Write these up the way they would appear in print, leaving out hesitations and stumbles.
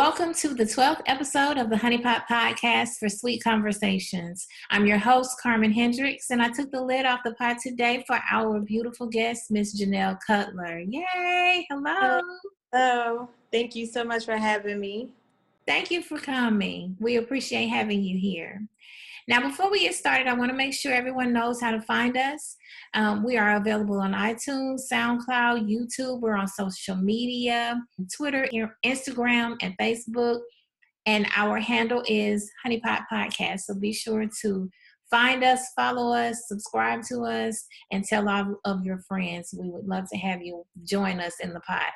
Welcome to the 12th episode of the Honey Pot Podcast for Sweet Conversations. I'm your host, Carmen Hendricks, and I took the lid off the pot today for our beautiful guest, Miss Janelle Cutler. Yay! Hello! Hello. Thank you so much for having me. Thank you for coming. We appreciate having you here. Now, before we get started, I want to make sure everyone knows how to find us. We are available on iTunes, SoundCloud, YouTube. We're on social media, Twitter, Instagram, and Facebook. And our handle is Honey Pot Podcast. So be sure to find us, follow us, subscribe to us, and tell all of your friends. We would love to have you join us in the pot.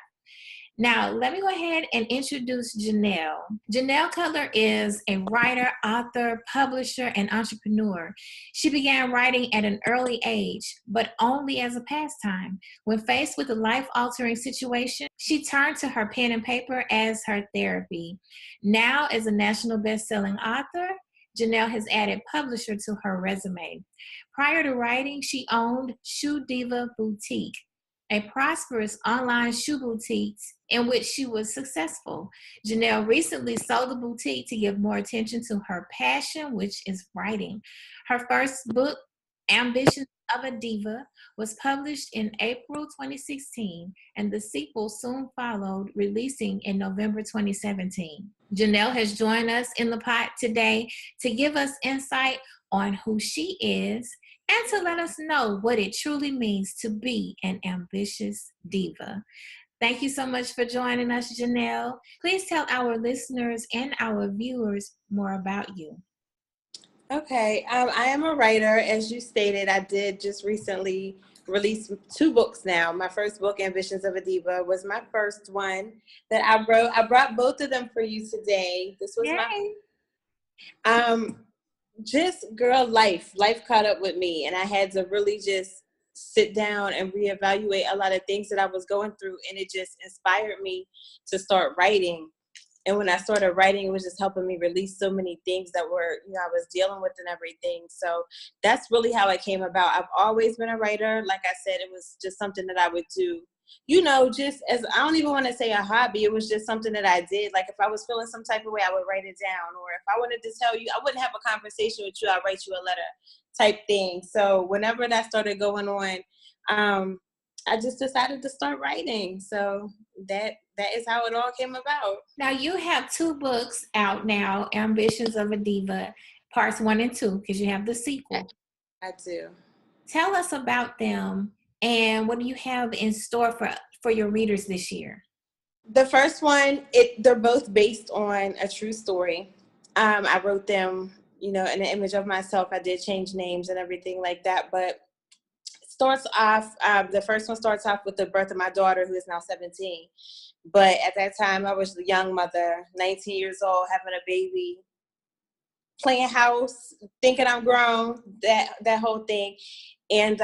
Now, let me go ahead and introduce Janelle. Janelle Cutler is a writer, author, publisher, and entrepreneur. She began writing at an early age, but only as a pastime. When faced with a life-altering situation, she turned to her pen and paper as her therapy. Now, as a national best-selling author, Janelle has added publisher to her resume. Prior to writing, she owned Shoe Diva Boutique, a prosperous online shoe boutique in which she was successful. Janelle recently sold the boutique to give more attention to her passion, which is writing. Her first book, Ambitions of a Diva, was published in April 2016, and the sequel soon followed, releasing in November 2017. Janelle has joined us in the pot today to give us insight on who she is and to let us know what it truly means to be an ambitious diva. Thank you so much for joining us, Janelle. Please tell our listeners and our viewers more about you. Okay, I am a writer. As you stated, I did just recently release 2 books now. My first book, Ambitions of a Diva, was my first one that I wrote. I brought both of them for you today. This was just girl life caught up with me, and I had to really just sit down and reevaluate a lot of things that I was going through, and it just inspired me to start writing. And when I started writing, it was just helping me release so many things that were, I was dealing with and everything. So that's really how it came about. I've always been a writer. Like I said, it was just something that I would do, just as, I don't even want to say a hobby. It was just something that I did. Like if I was feeling some type of way, I would write it down. Or if I wanted to tell you, I wouldn't have a conversation with you, I'd write you a letter type thing. So whenever that started going on, I just decided to start writing. So that is how it all came about. Now you have 2 books out now, Ambitions of a Diva, parts 1 and 2, because you have the sequel. I do. Tell us about them and what do you have in store for your readers this year? The first one, they're both based on a true story. I wrote them, in an image of myself. I did change names and everything like that, but starts off, the first one starts off with the birth of my daughter, who is now 17. But at that time, I was a young mother, 19 years old, having a baby, playing house, thinking I'm grown, that whole thing. And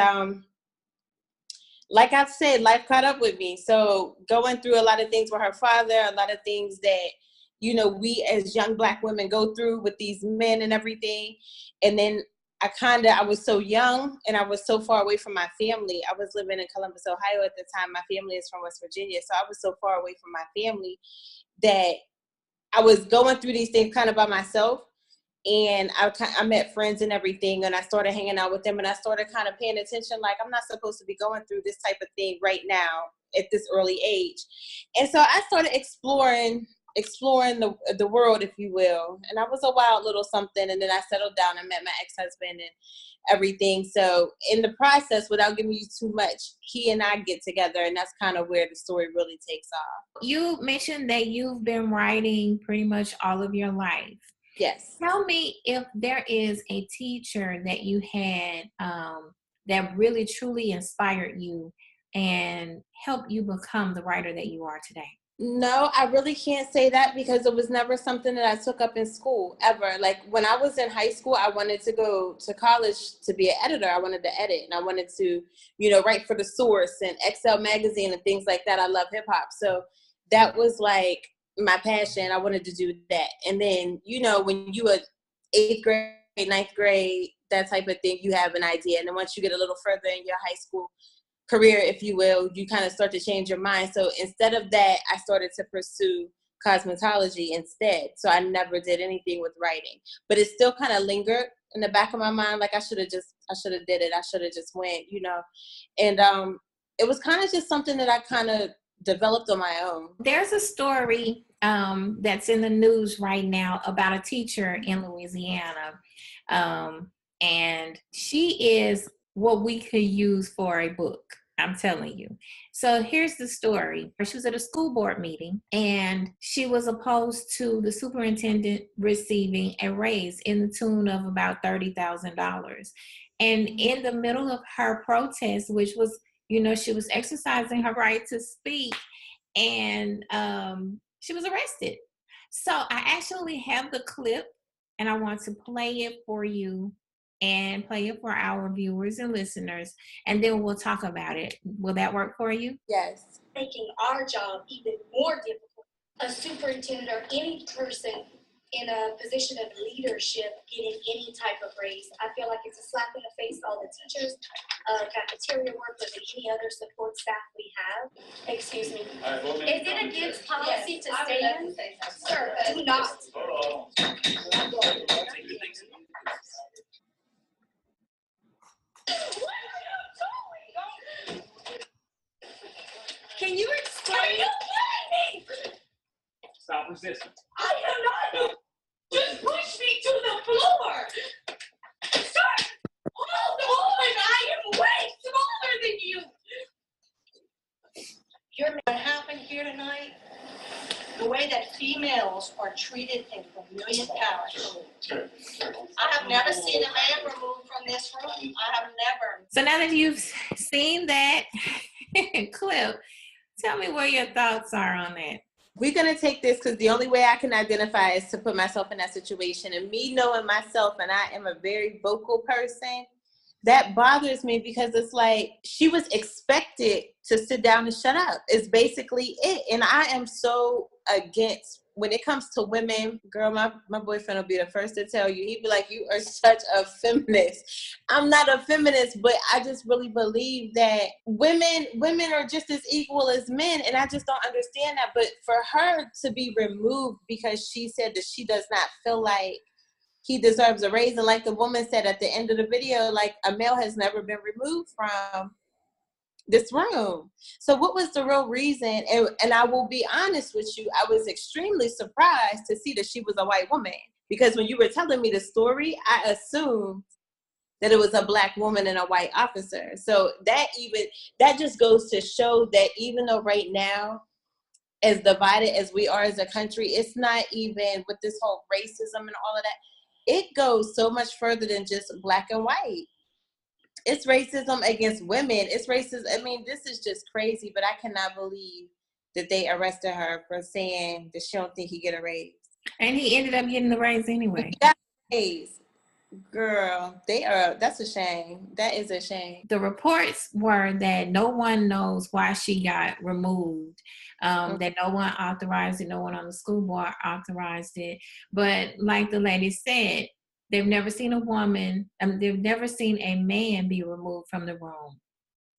like I said, life caught up with me. So going through a lot of things with her father, a lot of things that, we as young Black women go through with these men and everything. And then I was so young and I was so far away from my family. I was living in Columbus, Ohio at the time. My family is from West Virginia. So I was so far away from my family that I was going through these things kind of by myself. And I met friends and everything, and I started hanging out with them, and I started kind of paying attention, like I'm not supposed to be going through this type of thing right now at this early age. And so I started exploring the world, if you will. And I was a wild little something, and then I settled down and met my ex-husband and everything. So in the process, without giving you too much, he and I get together, and that's kind of where the story really takes off. You mentioned that you've been writing pretty much all of your life. Yes. Tell me if there is a teacher that you had that really truly inspired you and helped you become the writer that you are today. No, I really can't say that because it was never something that I took up in school ever. Like when I was in high school, I wanted to go to college to be an editor. I wanted to edit and I wanted to, write for The Source and Excel magazine and things like that. I love hip hop. So that was like my passion. I wanted to do that. And then, when you were 8th grade, 9th grade, that type of thing, you have an idea. And then once you get a little further in your high school career, if you will, you kind of start to change your mind. So instead of that, I started to pursue cosmetology instead. So I never did anything with writing, but it still kind of lingered in the back of my mind. Like I should have did it. I should have just went, and it was kind of just something that I kind of developed on my own. There's a story that's in the news right now about a teacher in Louisiana. And she is what we could use for a book. I'm telling you. So here's the story. She was at a school board meeting and she was opposed to the superintendent receiving a raise in the tune of about $30,000. And in the middle of her protest, which was, she was exercising her right to speak, and she was arrested. So I actually have the clip and I want to play it for you and play it for our viewers and listeners, and then we'll talk about it. Will that work for you? Yes. Making our job even more difficult. A superintendent or any person in a position of leadership getting any type of raise, I feel like it's a slap in the face to all the teachers, cafeteria workers, and any other support staff we have. Excuse me. Is it against policy to stand? Sir, do not. Can you explain? Are you kidding me? Stop resisting. I am not. Just push me to the floor. Sir, hold on. I am way smaller than you. What happened here tonight? The way that females are treated in Vermilion Parish. I have never seen a man removed from this room. I have never. So now that you've seen that clip, tell me what your thoughts are on that. We're going to take this because the only way I can identify is to put myself in that situation. And me knowing myself, and I am a very vocal person, that bothers me because it's like she was expected to sit down and shut up. It's basically it. And I am so against, when it comes to women, girl, my boyfriend will be the first to tell you. He'd be like, you are such a feminist. I'm not a feminist, but I just really believe that women are just as equal as men. And I just don't understand that. But for her to be removed because she said that she does not feel like he deserves a raise. And like the woman said at the end of the video, like a male has never been removed from this room. So what was the real reason? And I will be honest with you, I was extremely surprised to see that she was a white woman, because when you were telling me the story, I assumed that it was a Black woman and a white officer. So that just goes to show that even though right now, as divided as we are as a country, it's not even with this whole racism and all of that. It goes so much further than just Black and white. It's racism against women. It's racism. I mean, this is just crazy, but I cannot believe that they arrested her for saying that she don't think he get a raise. And he ended up getting the raise anyway. He got a raise. Girl, that's a shame. That is a shame. The reports were that no one knows why she got removed, that no one authorized it, no one on the school board authorized it. But like the lady said, they've never seen a woman, they've never seen a man be removed from the room.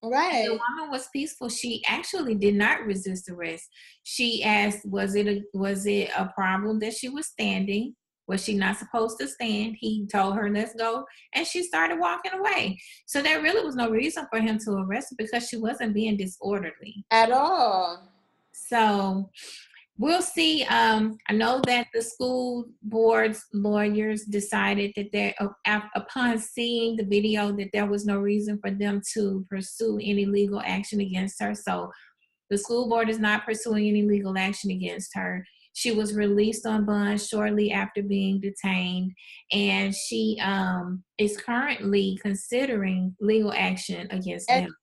Right. The woman was peaceful. She actually did not resist arrest. She asked, was it a problem that she was standing? Was she not supposed to stand? He told her, let's go. And she started walking away. So there really was no reason for him to arrest her because she wasn't being disorderly. At all. So we'll see. I know that the school board's lawyers decided that upon seeing the video that there was no reason for them to pursue any legal action against her. So the school board is not pursuing any legal action against her. She was released on bond shortly after being detained, and she is currently considering legal action against them.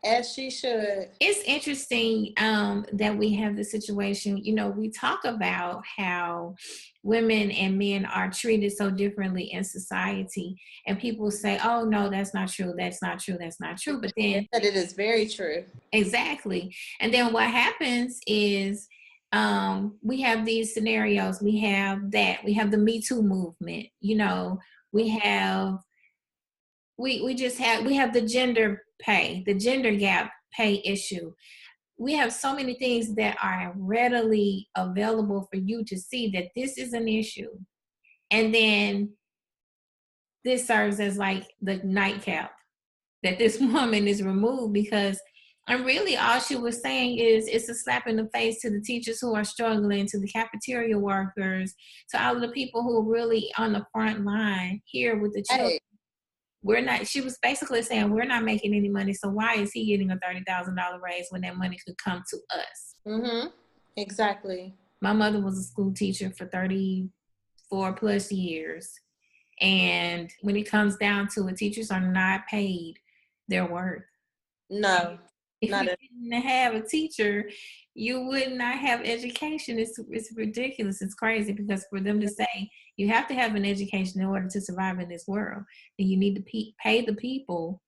As she should. It's interesting that we have the situation. You know, we talk about how women and men are treated so differently in society, and people say, oh, no, that's not true. That's not true. That's not true. But then but it is very true. Exactly. And then what happens is we have these scenarios. We have the MeToo movement. You know, we have the gender gap pay issue. we have so many things that are readily available for you to see that this is an issue. And then this serves as like the nightcap that this woman is removed because, and really all she was saying is it's a slap in the face to the teachers who are struggling, to the cafeteria workers, to all of the people who are really on the front line here with the children. Right. We're not, she was basically saying we're not making any money, so why is he getting a $30,000 raise when that money could come to us? Mm-hmm. Exactly. My mother was a school teacher for 34 plus years. And when it comes down to it, teachers are not paid their worth. No, If not we at didn't have a teacher, you would not have education. It's ridiculous. It's crazy because for them to say you have to have an education in order to survive in this world, and you need to pay the people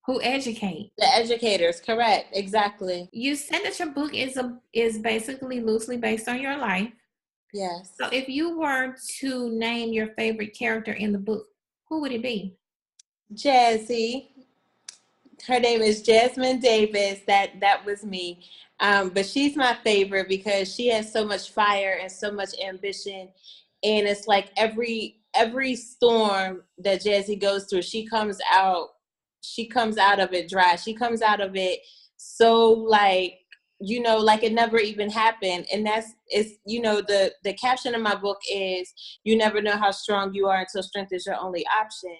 who educate. the educators. Correct. Exactly. You said that your book is basically loosely based on your life. Yes. So if you were to name your favorite character in the book, who would it be? Jazzy. Her name is Jasmine Davis. That was me. But she's my favorite because she has so much fire and so much ambition. And it's like every storm that Jazzy goes through, she comes out of it dry. She comes out of it so like, like it never even happened. And the caption of my book is, you never know how strong you are until strength is your only option.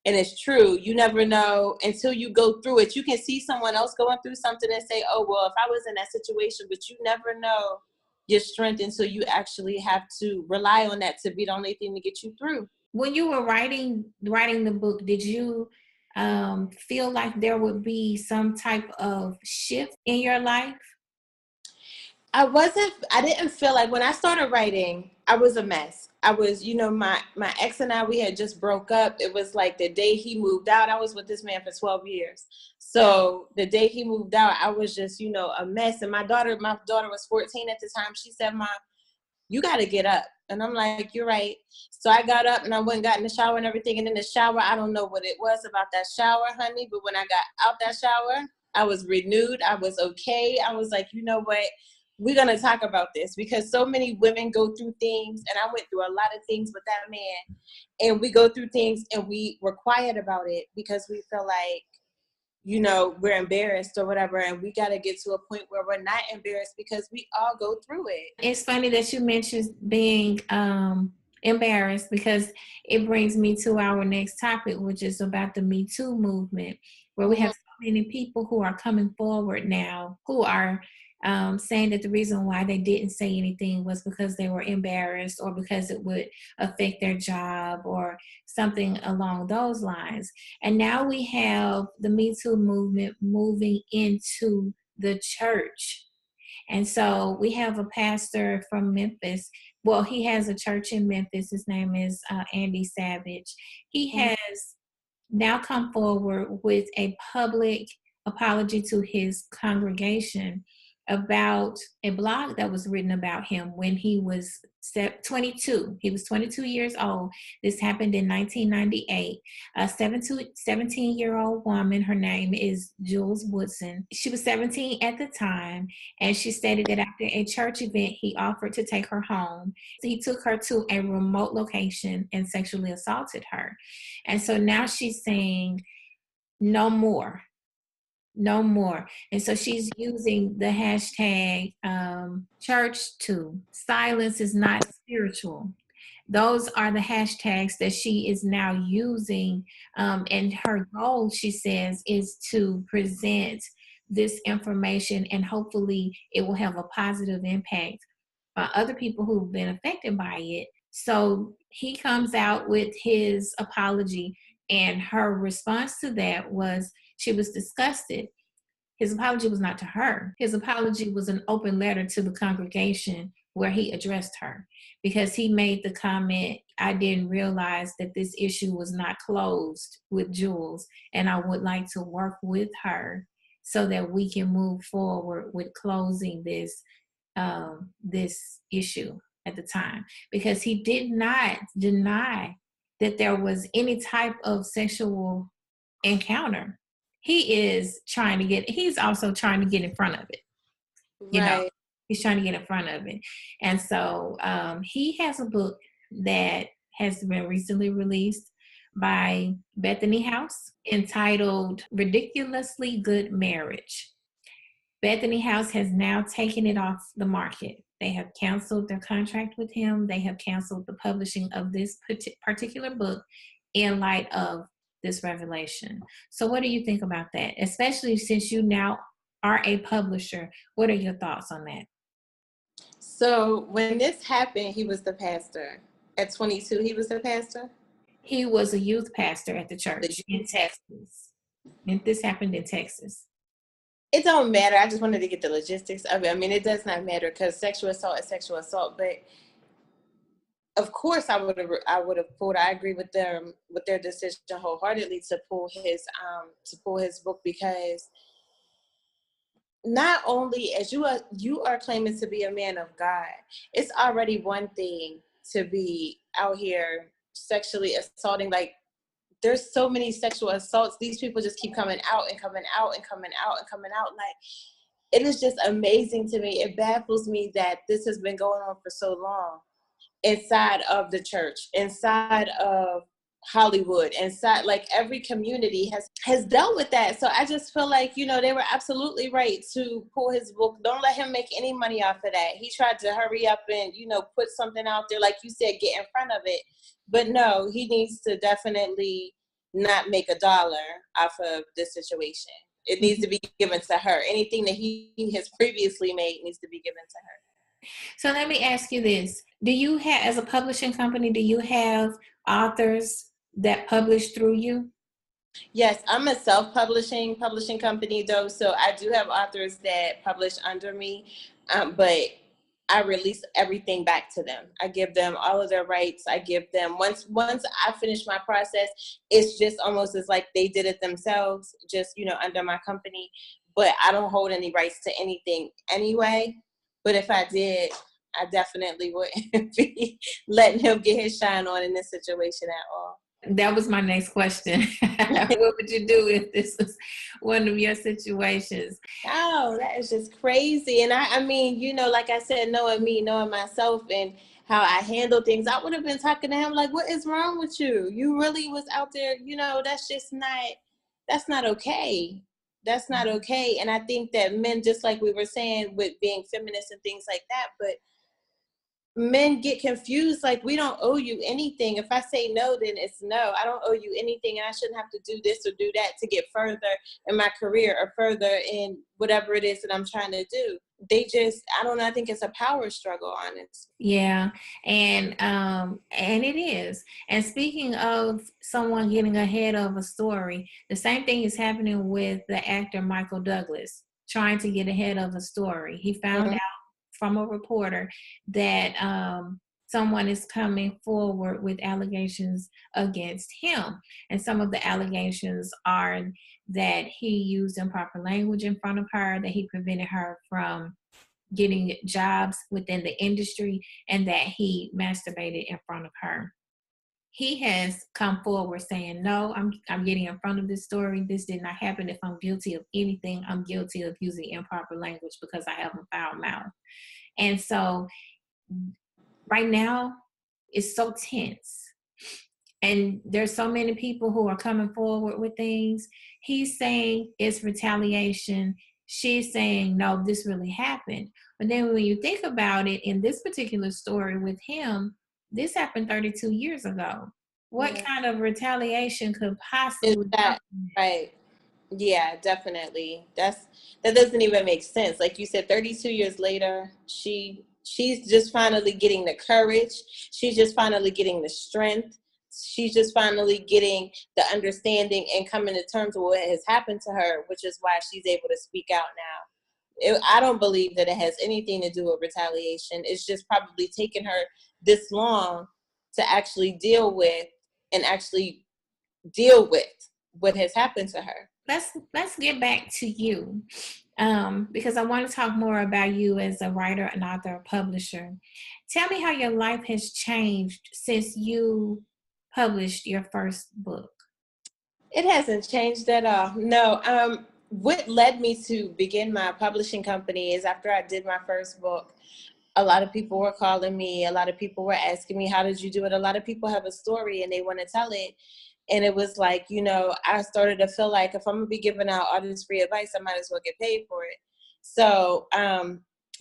And it's true. You never know until you go through it. You can see someone else going through something and say, oh, well, if I was in that situation, but you never know your strength until you actually have to rely on that to be the only thing to get you through. When you were writing the book, did you feel like there would be some type of shift in your life? I didn't feel like when I started writing, I was a mess. I was, my ex and I, we had just broke up. It was like the day he moved out. I was with this man for 12 years. So the day he moved out, I was just, a mess. And my daughter was 14 at the time. She said, Mom, you got to get up. And I'm like, you're right. So I got up and I went and got in the shower and everything. And in the shower, I don't know what it was about that shower, honey. But when I got out that shower, I was renewed. I was okay. I was like, you know what? We're going to talk about this because so many women go through things. And I went through a lot of things with that man. And we go through things and we were quiet about it because we feel like, we're embarrassed or whatever. And we got to get to a point where we're not embarrassed because we all go through it. It's funny that you mentioned being embarrassed because it brings me to our next topic, which is about the MeToo movement, where we have so many people who are coming forward now who are saying that the reason why they didn't say anything was because they were embarrassed or because it would affect their job or something along those lines. And now we have the MeToo movement moving into the church. And so we have a pastor from Memphis. Well, he has a church in Memphis. His name is Andy Savage. He has now come forward with a public apology to his congregation about a blog that was written about him when he was 22. He was 22 years old. This happened in 1998. A 17-year-old woman, her name is Jules Woodson. She was 17 at the time, and she stated that after a church event, he offered to take her home. He took her to a remote location and sexually assaulted her. And so now she's saying, no more. No more. And so she's using the hashtag church2. Silence is not spiritual. Those are the hashtags that she is now using. And her goal, she says, is to present this information and hopefully it will have a positive impact on other people who've been affected by it. So he comes out with his apology, and her response to that was she was disgusted. His apology was not to her. His apology was an open letter to the congregation where he addressed her, because he made the comment, I didn't realize that this issue was not closed with Jules, and I would like to work with her so that we can move forward with closing this issue at the time, because he did not deny that there was any type of sexual encounter. He's also trying to get in front of it. You know, Right. he's trying to get in front of it. And so he has a book that has been recently released by Bethany House entitled Ridiculously Good Marriage. Bethany House has now taken it off the market. They have canceled their contract with him. They have canceled the publishing of this particular book in light of this revelation. So what do you think about that? Especially since you now are a publisher. What are your thoughts on that? So when this happened, he was the pastor. At 22, he was the pastor? He was a youth pastor at the The church in Texas. And this happened in Texas. It don't matter. I just wanted to get the logistics of it. I mean, it does not matter because sexual assault is sexual assault. But of course, I would have pulled. I agree with them with their decision wholeheartedly to pull his book, because not only as you are claiming to be a man of God, it's already one thing to be out here sexually assaulting. Like, there's so many sexual assaults. These people just keep coming out and coming out and coming out and coming out. Like, it is just amazing to me. It baffles me that this has been going on for so long inside of the church, inside of Hollywood, inside, like, every community has dealt with that. So I just feel like, they were absolutely right to pull his book. Don't let him make any money off of that. He tried to hurry up and, put something out there, like you said, get in front of it. But no, he needs to definitely not make $1 off of this situation. It needs to be given to her. Anything that he has previously made needs to be given to her. So let me ask you this. Do you have, as a publishing company, do you have authors that publish through you? Yes, I'm a self-publishing company, though, so I do have authors that publish under me, but I release everything back to them. I give them all of their rights. I give them, once I finish my process, it's just almost as like they did it themselves, just, under my company. But I don't hold any rights to anything anyway. But if I did, I definitely wouldn't be letting him get his shine on in this situation at all. That was my next question. What would you do if this was one of your situations? Oh, that is just crazy. And I mean, like I said, knowing me, knowing myself and how I handle things, I would have been talking to him like, what is wrong with you? You really was out there, that's not okay. That's not okay. And I think that men, just like we were saying with being feminists and things like that, but men get confused, like, we don't owe you anything. If I say no, then it's no. I don't owe you anything, and I shouldn't have to do this or do that to get further in my career or further in whatever it is that I'm trying to do. I don't know, I think it's a power struggle, honestly. Yeah, and it is. And speaking of someone getting ahead of a story, the same thing is happening with the actor Michael Douglas trying to get ahead of a story. He found out from a reporter that someone is coming forward with allegations against him. And some of the allegations are that he used improper language in front of her, that he prevented her from getting jobs within the industry, and that he masturbated in front of her. He has come forward saying, no, I'm getting in front of this story. This did not happen. If I'm guilty of anything, I'm guilty of using improper language because I have a foul mouth. And so right now it's so tense. And there's so many people who are coming forward with things. He's saying it's retaliation. She's saying, no, this really happened. But then when you think about it, in this particular story with him, this happened 32 years ago. What kind of retaliation could possibly happen? Right. Yeah, definitely. That doesn't even make sense. Like you said, 32 years later, she's just finally getting the courage. She's just finally getting the strength. She's just finally getting the understanding and coming to terms with what has happened to her, which is why she's able to speak out now. I don't believe that it has anything to do with retaliation. It's just probably taken her this long to actually deal with what has happened to her. Let's get back to you, because I want to talk more about you as a writer, an author, a publisher. Tell me how your life has changed since you published your first book. It hasn't changed at all. No, what led me to begin my publishing company is after I did my first book, a lot of people were calling me. A lot of people were asking me, how did you do it? A lot of people have a story and they want to tell it. And it was like, you know, I started to feel like if I'm going to be giving out all this free advice, I might as well get paid for it. So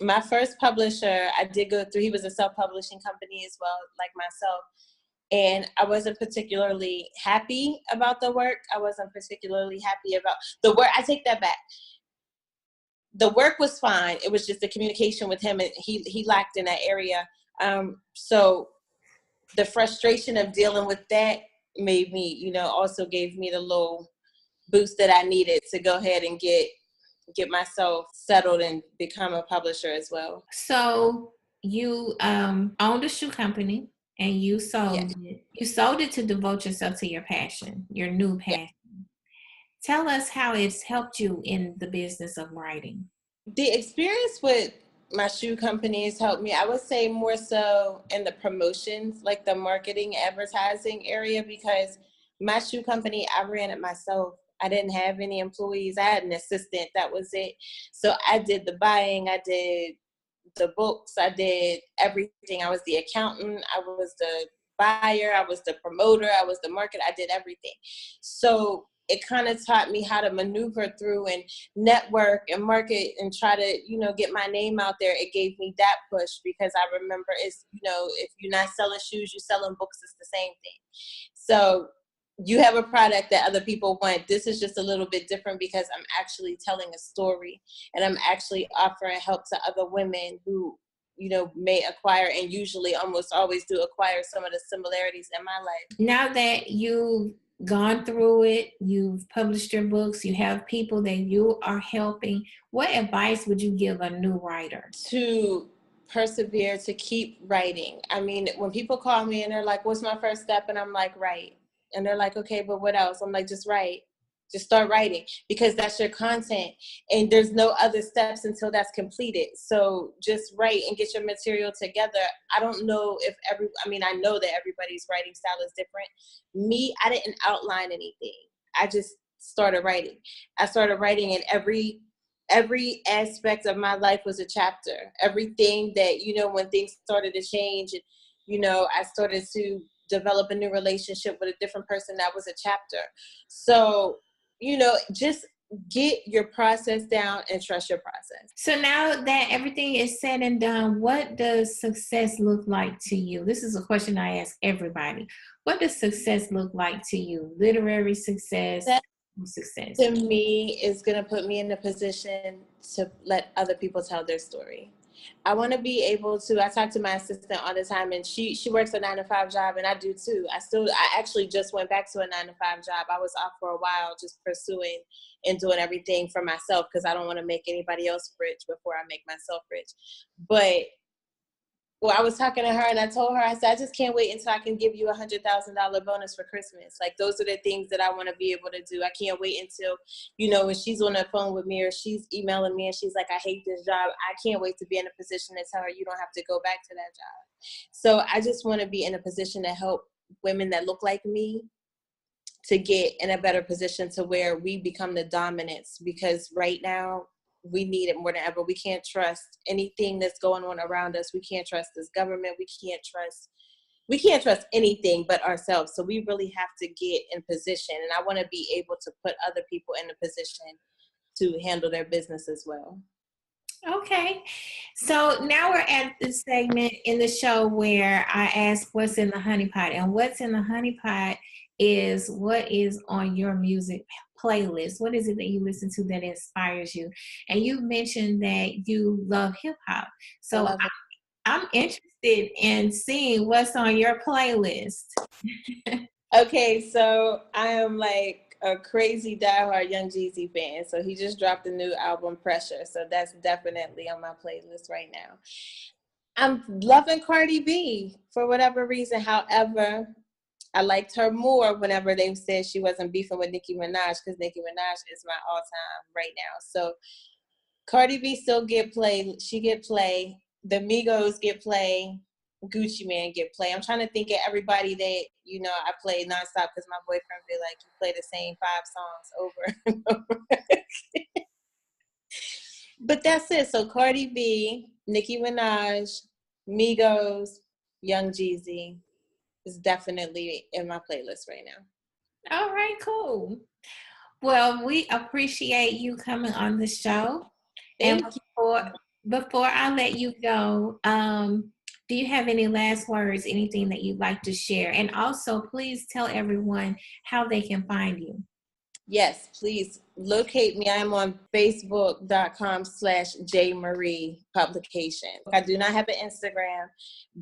my first publisher, I did go through, he was a self-publishing company as well, like myself. And I wasn't particularly happy about the work. I wasn't particularly happy about the work. I take that back. The work was fine. It was just the communication with him, and he lacked in that area. So the frustration of dealing with that made me, you know, also gave me the little boost that I needed to go ahead and get myself settled and become a publisher as well. So you owned a shoe company and you sold it. You sold it to devote yourself to your passion, your new passion. Tell us how it's helped you in the business of writing. The experience with my shoe companies helped me, I would say, more so in the promotions, like the marketing, advertising area, because my shoe company, I ran it myself. I didn't have any employees. I had an assistant. That was it. So I did the buying. I did the books. I did everything. I was the accountant. I was the buyer. I was the promoter. I was the marketer. I did everything. So it kind of taught me how to maneuver through and network and market and try to, you know, get my name out there. It gave me that push because I remember it's, you know, if you're not selling shoes, you're selling books, it's the same thing. So you have a product that other people want. This is just a little bit different because I'm actually telling a story and I'm actually offering help to other women who, you know, may acquire and usually almost always do acquire some of the similarities in my life. Now that you've gone through it, you've published your books, you have people that you are helping, what advice would you give a new writer? To persevere, to keep writing. I mean, when people call me and they're like, what's my first step? And I'm like, write. And they're like, okay, but what else? I'm like, just write. Just start writing because that's your content and there's no other steps until that's completed. So just write and get your material together. I don't know if I know that everybody's writing style is different. Me, I didn't outline anything. I just started writing. I started writing and every aspect of my life was a chapter. Everything that, you know, when things started to change and, you know, I started to develop a new relationship with a different person, that was a chapter. So, you know, just get your process down and trust your process. So now that everything is said and done, what does success look like to you? This is a question I ask everybody. What does success look like to you? Literary success, success. To me, is going to put me in a position to let other people tell their story. I want to be able to, I talk to my assistant all the time and she works a 9-to-5 job and I do too. I actually just went back to a 9-to-5 job. I was off for a while just pursuing and doing everything for myself because I don't want to make anybody else rich before I make myself rich. But well, I was talking to her and I told her, I said, I just can't wait until I can give you $100,000 bonus for Christmas. Like, those are the things that I want to be able to do. I can't wait until, you know, when she's on the phone with me or she's emailing me and she's like, I hate this job. I can't wait to be in a position to tell her you don't have to go back to that job. So I just want to be in a position to help women that look like me to get in a better position to where we become the dominance, because right now, we need it more than ever. We can't trust anything that's going on around us. We can't trust this government. We can't trust anything but ourselves. So we really have to get in position. And I want to be able to put other people in a position to handle their business as well. Okay. So now we're at the segment in the show where I ask what's in the honey pot. And what's in the honey pot is what is on your music playlist. What is it that you listen to that inspires you? And you mentioned that you love hip hop. So I'm interested in seeing what's on your playlist. Okay, so I am like a crazy diehard Young Jeezy fan. So he just dropped a new album, Pressure. So that's definitely on my playlist right now. I'm loving Cardi B for whatever reason. However, I liked her more whenever they said she wasn't beefing with Nicki Minaj, because Nicki Minaj is my all-time right now. So Cardi B still get play. She get play. The Migos get play. Gucci Man get play. I'm trying to think of everybody that, you know, I play nonstop because my boyfriend be like, you play the same 5 songs over and over. But that's it. So Cardi B, Nicki Minaj, Migos, Young Jeezy is definitely in my playlist right now. All right, cool. Well, we appreciate you coming on the show. Thank And you. before I let you go, do you have any last words, anything that you'd like to share? And also, please tell everyone how they can find you. Yes, please locate me. I am on facebook.com/JMarie Publication. I do not have an Instagram,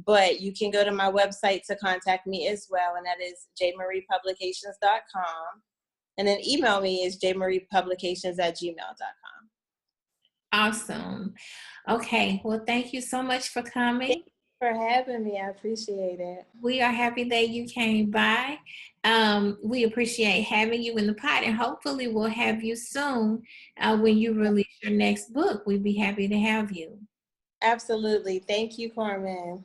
but you can go to my website to contact me as well, and that is jmariepublications.com. And then email me is jmariepublications@gmail.com. Awesome. Okay. Well, thank you so much for coming. Thank you for having me. I appreciate it. We are happy that you came by. We appreciate having you in the pot, and hopefully we'll have you soon when you release your next book. We'd be happy to have you. Absolutely. Thank you, Carmen.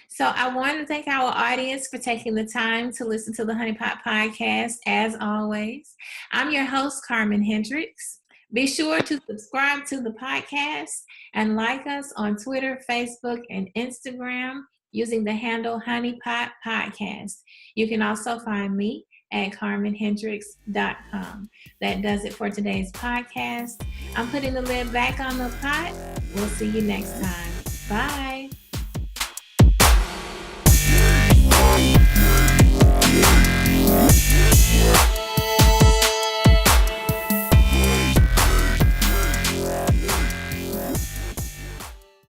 So I want to thank our audience for taking the time to listen to the Honey Pot Podcast. As always, I'm your host, Carmen Hendricks. Be sure to subscribe to the podcast and like us on Twitter, Facebook, and Instagram using the handle Honey Pot Podcast. You can also find me at carmenhendricks.com. That does it for today's podcast. I'm putting the lid back on the pot. We'll see you next time. Bye.